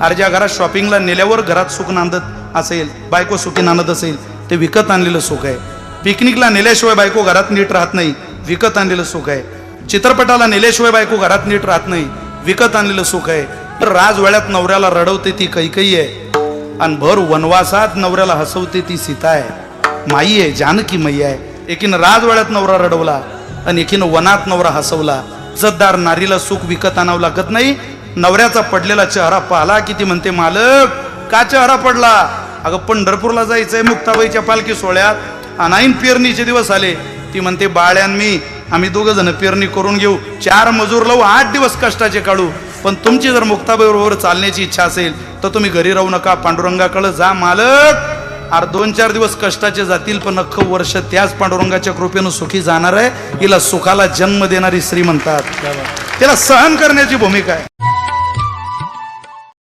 अरे ज्या घरात शॉपिंगला नेल्यावर घरात सुख नांदत असेल, बायको सुखी नांदत असेल, ते विकत आणलेलं सुख आहे. पिकनिकला नेल्याशिवाय बायको घरात नीट राहत नाही, विकत आणलेलं सुख आहे. चित्रपटाला नेल्याशिवाय बायको घरात नीट राहत नाही, विकत आणलेलं सुख आहे. तर राजवाड्यात नवऱ्याला रडवते ती कैकेयी आहे, आणि भर वनवासात नवऱ्याला हसवते ती सीता आहे, माई आहे, जानकी मैया आहे. एकीनं राजवाड्यात नवरा रडवला आणि एकीनं वनात नवरा हसवला. इज्जतदार नारीला सुख विकत आणावं लागत नाही. नवऱ्याचा पडलेला चेहरा पाहला की ती म्हणते, मालक का चेहरा पडला? अगं पंढरपूरला जायचंय मुक्ताबाईच्या पालखी सोहळ्यात, अनाईन पेरणीचे दिवस आले. ती म्हणते, बाळ्यान आम्ही दोघं जण पेरणी करून घेऊ, 4 मजूर लावू, 8 दिवस कष्टाचे काढू. पण तुमची जर मुक्ताबाईबरोबर चालण्याची इच्छा असेल तर तुम्ही घरी राहू नका, पांडुरंगाकडे जा. मालक अरे 2-4 दिवस कष्टाचे जातील, पण अख्खं वर्ष त्याच पांडुरंगाच्या कृपेनं सुखी जाणार आहे. हिला सुखाला जन्म देणारी स्त्री म्हणतात, त्याला सहन करण्याची भूमिका आहे.